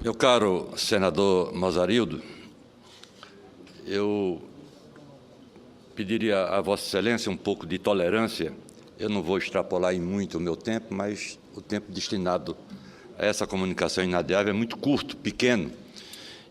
Meu caro senador Mazarildo, eu pediria a Vossa Excelência um pouco de tolerância. Eu não vou extrapolar em muito o meu tempo, mas o tempo destinado a essa comunicação inadiável é muito curto, pequeno,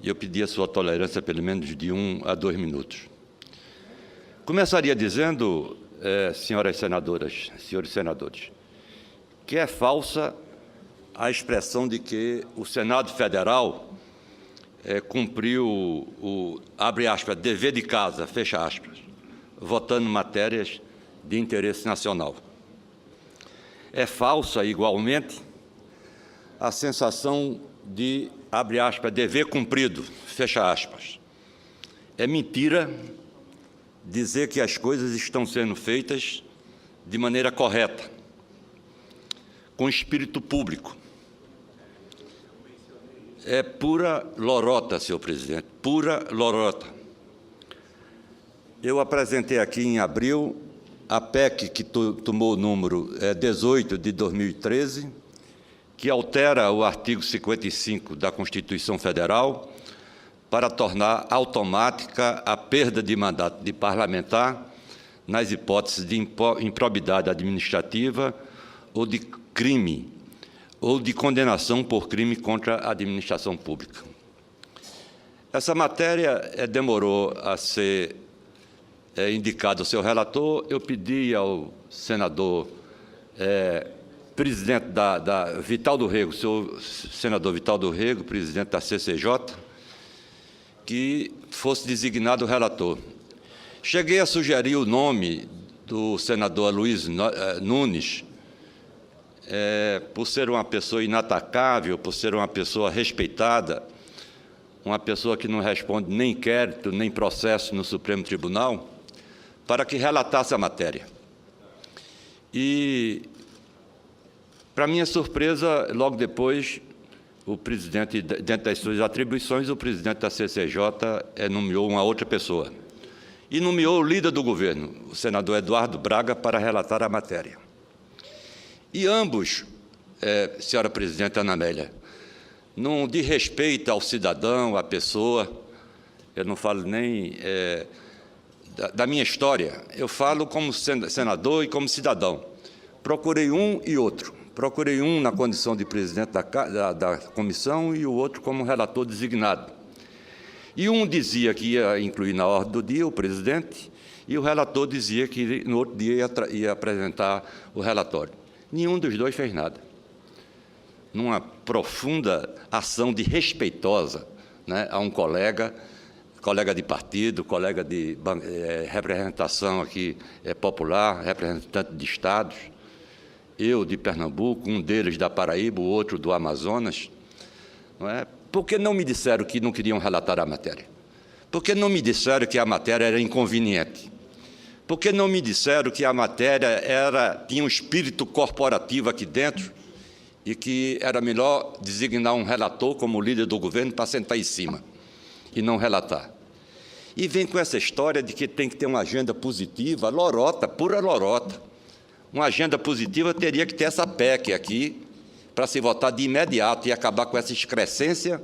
e eu pedi a sua tolerância pelo menos de 1 a 2 minutos. Começaria dizendo, senhoras senadoras, senhores senadores, que é falsa a expressão de que o Senado Federal cumpriu o, abre aspas, dever de casa, fecha aspas, votando matérias de interesse nacional. É falsa, igualmente, a sensação de, abre aspas, dever cumprido, fecha aspas. É mentira dizer que as coisas estão sendo feitas de maneira correta, com espírito público. É pura lorota, senhor presidente, pura lorota. Eu apresentei aqui em abril a PEC que tomou o número 18 de 2013, que altera o artigo 55 da Constituição Federal para tornar automática a perda de mandato de parlamentar nas hipóteses de improbidade administrativa ou de crime ou de condenação por crime contra a administração pública. Essa matéria demorou a ser indicado ao seu relator. Eu pedi ao senador presidente da Vital do Rego, senhor senador Vital do Rego, presidente da CCJ, que fosse designado o relator. Cheguei a sugerir o nome do senador Luiz Nunes, por ser uma pessoa inatacável, por ser uma pessoa respeitada, uma pessoa que não responde nem inquérito, nem processo no Supremo Tribunal, para que relatasse a matéria. E, para minha surpresa, logo depois, o presidente, dentro das suas atribuições, o presidente da CCJ nomeou uma outra pessoa. E nomeou o líder do governo, o senador Eduardo Braga, para relatar a matéria. E ambos, senhora presidente Ana Amélia, não de respeito ao cidadão, à pessoa, eu não falo nem da minha história, eu falo como senador e como cidadão. Procurei um e outro. Procurei um na condição de presidente da comissão e o outro como relator designado. E um dizia que ia incluir na ordem do dia o presidente e o relator dizia que no outro dia ia apresentar o relatório. Nenhum dos dois fez nada. Numa profunda ação de respeitosa, né, a um colega de partido, colega de representação aqui popular, representante de estados, eu de Pernambuco, um deles da Paraíba, o outro do Amazonas. Não é? Por que não me disseram que não queriam relatar a matéria? Por que não me disseram que a matéria era inconveniente? Por que não me disseram que a matéria tinha um espírito corporativo aqui dentro e que era melhor designar um relator como líder do governo para sentar em cima e não relatar? E vem com essa história de que tem que ter uma agenda positiva, lorota, pura lorota. Uma agenda positiva teria que ter essa PEC aqui para se votar de imediato e acabar com essa excrescência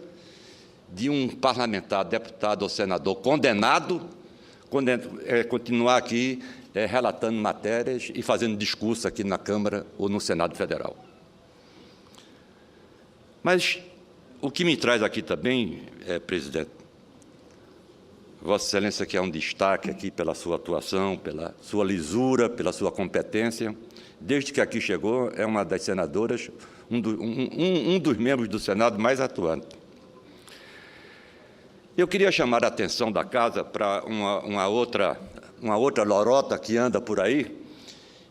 de um parlamentar, deputado ou senador condenado, continuar aqui relatando matérias e fazendo discurso aqui na Câmara ou no Senado Federal. Mas o que me traz aqui também, presidente, Vossa Excelência que é um destaque aqui pela sua atuação, pela sua lisura, pela sua competência, desde que aqui chegou, é uma das senadoras, um dos membros do Senado mais atuante. Eu queria chamar a atenção da Casa para uma outra lorota que anda por aí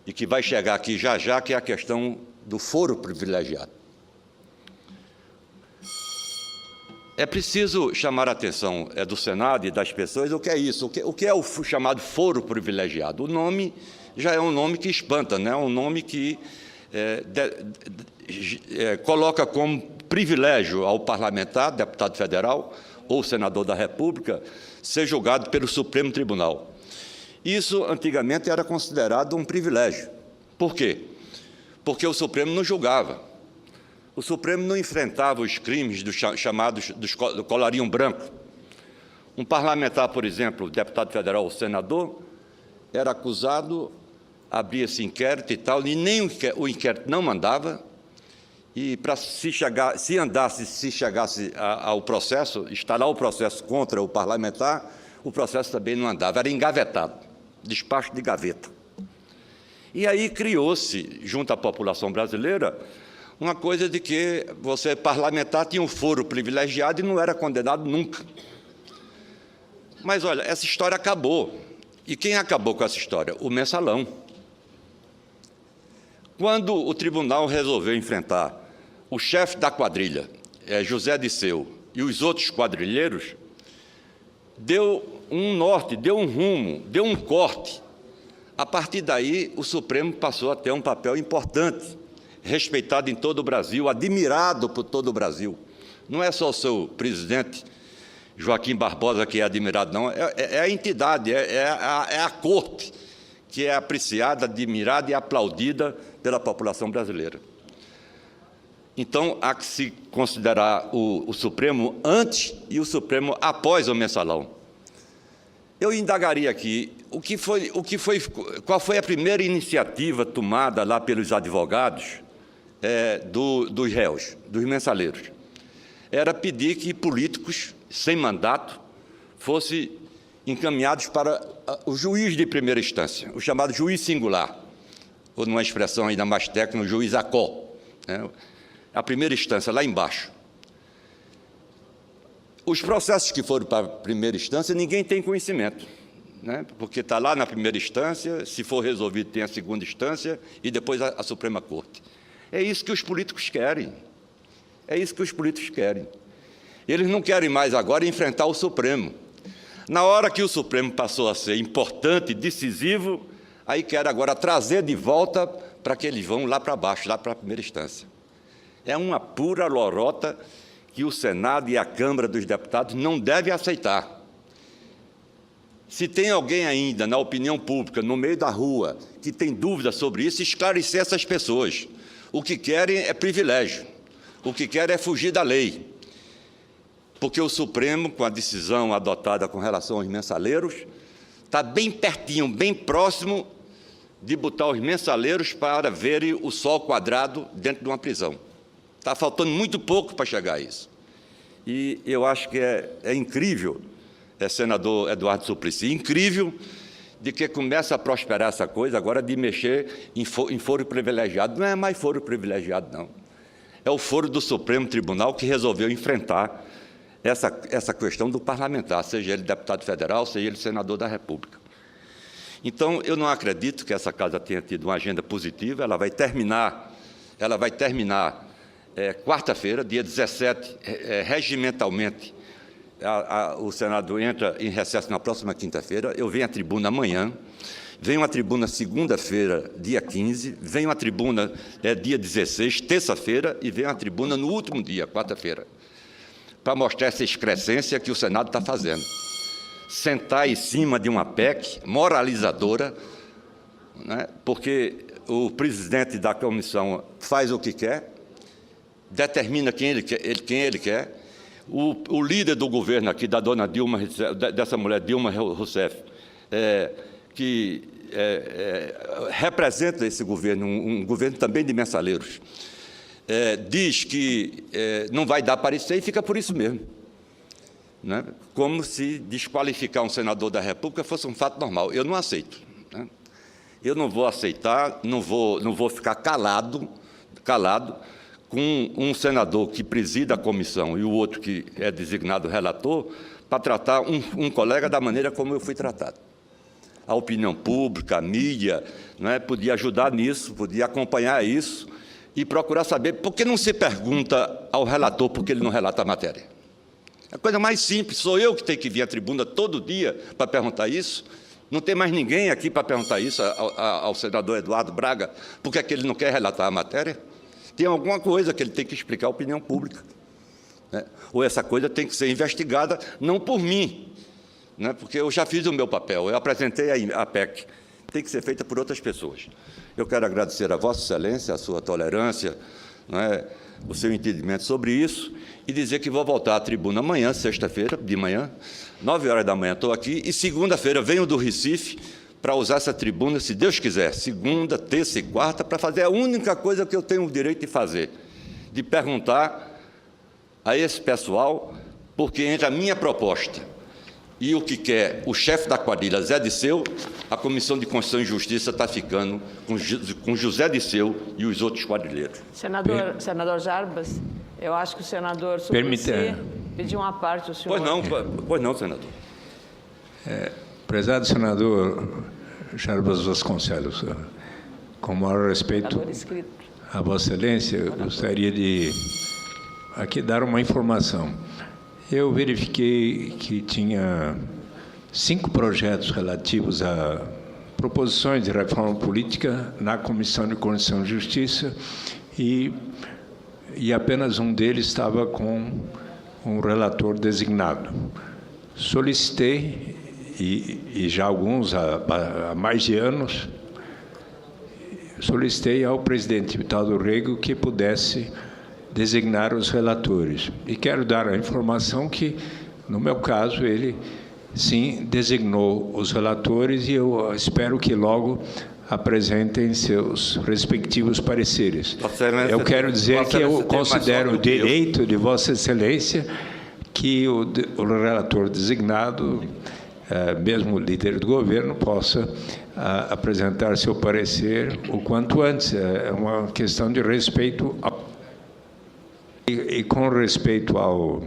e que vai chegar aqui já já, que é a questão do foro privilegiado. É preciso chamar a atenção do Senado e das pessoas o que é isso, o que é o chamado foro privilegiado. O nome já é um nome que espanta, né? Um nome que coloca como privilégio ao parlamentar, deputado federal ou senador da República, ser julgado pelo Supremo Tribunal. Isso, antigamente, era considerado um privilégio. Por quê? Porque o Supremo não julgava. o Supremo não enfrentava os crimes chamados do colarinho branco. Um parlamentar, por exemplo, deputado federal ou senador, era acusado, abria-se inquérito e tal, e nem o inquérito não mandava, e para se chegasse ao processo, instalar o processo contra o parlamentar, o processo também não andava, era engavetado, despacho de gaveta. E aí criou-se, junto à população brasileira, uma coisa de que você, parlamentar, tinha um foro privilegiado e não era condenado nunca. Mas, olha, essa história acabou. E quem acabou com essa história? O Mensalão. Quando o tribunal resolveu enfrentar o chefe da quadrilha, José Disseu, e os outros quadrilheiros, deu um norte, deu um rumo, deu um corte. A partir daí, o Supremo passou a ter um papel importante, respeitado em todo o Brasil, admirado por todo o Brasil. Não é só o seu presidente, Joaquim Barbosa, que é admirado, não. É a entidade, é a corte que é apreciada, admirada e aplaudida pela população brasileira. Então, há que se considerar o Supremo antes e o Supremo após o Mensalão. Eu indagaria aqui qual foi a primeira iniciativa tomada lá pelos advogados dos réus, dos mensaleiros. Era pedir que políticos sem mandato fossem encaminhados para o juiz de primeira instância, o chamado juiz singular, ou numa expressão ainda mais técnica, o juiz acó, né? A primeira instância, lá embaixo. Os processos que foram para a primeira instância, ninguém tem conhecimento, né? Porque está lá na primeira instância, se for resolvido, tem a segunda instância e depois a Suprema Corte. É isso que os políticos querem. É isso que os políticos querem. Eles não querem mais agora enfrentar o Supremo. Na hora que o Supremo passou a ser importante, decisivo, aí quer agora trazer de volta para que eles vão lá para baixo, lá para a primeira instância. É uma pura lorota que o Senado e a Câmara dos Deputados não devem aceitar. Se tem alguém ainda na opinião pública, no meio da rua, que tem dúvida sobre isso, esclarecer essas pessoas. O que querem é privilégio. O que querem é fugir da lei. Porque o Supremo, com a decisão adotada com relação aos mensaleiros, está bem pertinho, bem próximo de botar os mensaleiros para verem o sol quadrado dentro de uma prisão. Está faltando muito pouco para chegar a isso. E eu acho que é incrível, senador Eduardo Suplicy, incrível de que começa a prosperar essa coisa agora de mexer em foro privilegiado. Não é mais foro privilegiado, não. É o foro do Supremo Tribunal que resolveu enfrentar essa questão do parlamentar, seja ele deputado federal, seja ele senador da República. Então, eu não acredito que essa casa tenha tido uma agenda positiva. Ela vai terminar quarta-feira, dia 17, regimentalmente, o Senado entra em recesso na próxima quinta-feira. Eu venho à tribuna amanhã, venho à tribuna segunda-feira, dia 15, venho à tribuna dia 16, terça-feira, e venho à tribuna no último dia, quarta-feira, para mostrar essa excrescência que o Senado está fazendo. Sentar em cima de uma PEC moralizadora, né, porque o presidente da comissão faz o que quer, determina quem ele quer. O líder do governo aqui, da dona Dilma, dessa mulher Dilma Rousseff, que representa esse governo, um governo também de mensaleiros, diz que não vai dar parecer e fica por isso mesmo, né? Como se desqualificar um senador da República fosse um fato normal. Eu não aceito, né? Eu não vou aceitar, não vou ficar calado com um senador que presida a comissão e o outro que é designado relator, para tratar um colega da maneira como eu fui tratado. A opinião pública, a mídia, né, podia ajudar nisso, podia acompanhar isso e procurar saber por que não se pergunta ao relator por que ele não relata a matéria. É a coisa mais simples. Sou eu que tenho que vir à tribuna todo dia para perguntar isso. Não tem mais ninguém aqui para perguntar isso ao senador Eduardo Braga, por que é que ele não quer relatar a matéria? Tem alguma coisa que ele tem que explicar à opinião pública, né? Ou essa coisa tem que ser investigada, não por mim, né? Porque eu já fiz o meu papel, eu apresentei a PEC, tem que ser feita por outras pessoas. Eu quero agradecer a Vossa Excelência, a sua tolerância, né, o seu entendimento sobre isso e dizer que vou voltar à tribuna amanhã, sexta-feira, de manhã, 9 horas da manhã estou aqui, e segunda-feira venho do Recife para usar essa tribuna, se Deus quiser, segunda, terça e quarta, para fazer a única coisa que eu tenho o direito de fazer, de perguntar a esse pessoal, porque entre a minha proposta e o que quer o chefe da quadrilha, Zé Disseu, a Comissão de Constituição e Justiça está ficando com José Disseu e os outros quadrilheiros. Senador Jarbas, eu acho que o senador Suplicy pediu uma parte, o senhor... Pois não, senador. Prezado senador Jarbas Vasconcelos, com o maior respeito a Vossa Excelência, eu gostaria de aqui dar uma informação. Eu verifiquei que tinha 5 projetos relativos a proposições de reforma política na Comissão de Constituição e Justiça e apenas um deles estava com um relator designado. Solicitei, e já alguns há mais de anos, solicitei ao presidente Vital Rego que pudesse designar os relatores. E quero dar a informação que, no meu caso, ele, sim, designou os relatores e eu espero que logo apresentem seus respectivos pareceres. Eu quero dizer que eu considero o direito de Vossa Excelência que o relator designado, mesmo o líder do governo, possa apresentar seu parecer o quanto antes. É uma questão de respeito E com respeito ao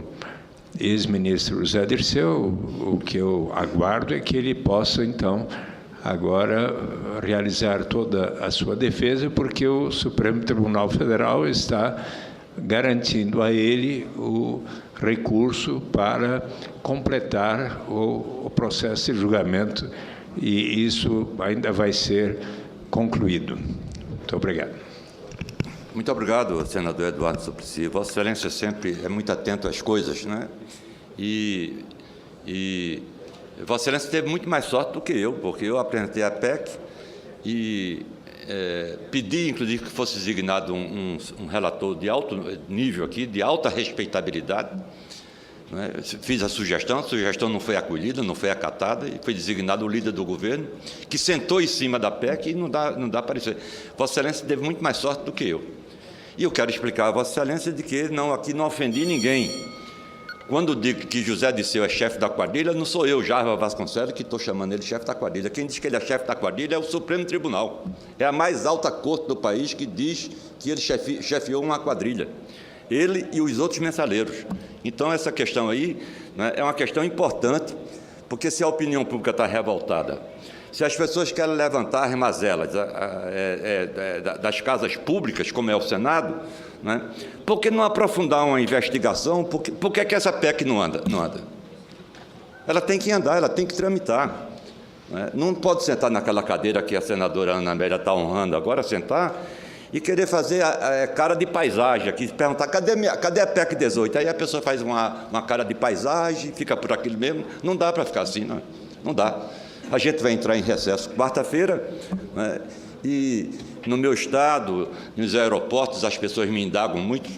ex-ministro Zé Dirceu, o que eu aguardo é que ele possa, então, agora realizar toda a sua defesa, porque o Supremo Tribunal Federal está garantindo a ele o recurso para completar o processo de julgamento, e isso ainda vai ser concluído. Muito obrigado. Muito obrigado, senador Eduardo Suplicy. Vossa Excelência sempre é muito atento às coisas, né? E Vossa Excelência teve muito mais sorte do que eu, porque eu apresentei a PEC e pedi, inclusive, que fosse designado um relator de alto nível aqui, de alta respeitabilidade. Né? Fiz a sugestão não foi acolhida, não foi acatada, e foi designado o líder do governo, que sentou em cima da PEC e não dá parecer. Vossa Excelência teve muito mais sorte do que eu. E eu quero explicar a Vossa Excelência de que aqui não ofendi ninguém. Quando digo que José Disseu é chefe da quadrilha, não sou eu, Jarbas Vasconcelos, que estou chamando ele chefe da quadrilha. Quem diz que ele é chefe da quadrilha é o Supremo Tribunal. É a mais alta corte do país que diz que ele chefiou uma quadrilha. Ele e os outros mensaleiros. Então, essa questão aí, né, é uma questão importante, porque se a opinião pública está revoltada, se as pessoas querem levantar as mazelas das casas públicas, como é o Senado, né, por que não aprofundar uma investigação? Por que é que essa PEC não anda? Ela tem que andar, ela tem que tramitar. Né? Não pode sentar naquela cadeira que a senadora Ana Amélia está honrando agora, sentar e querer fazer cara de paisagem aqui, perguntar, cadê a PEC 18? Aí a pessoa faz uma cara de paisagem, fica por aquilo mesmo. Não dá para ficar assim, não dá. A gente vai entrar em recesso quarta-feira, né, e no meu estado, nos aeroportos, as pessoas me indagam muito,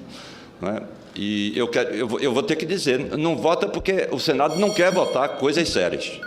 né, e eu vou ter que dizer, não vota porque o Senado não quer votar coisas sérias.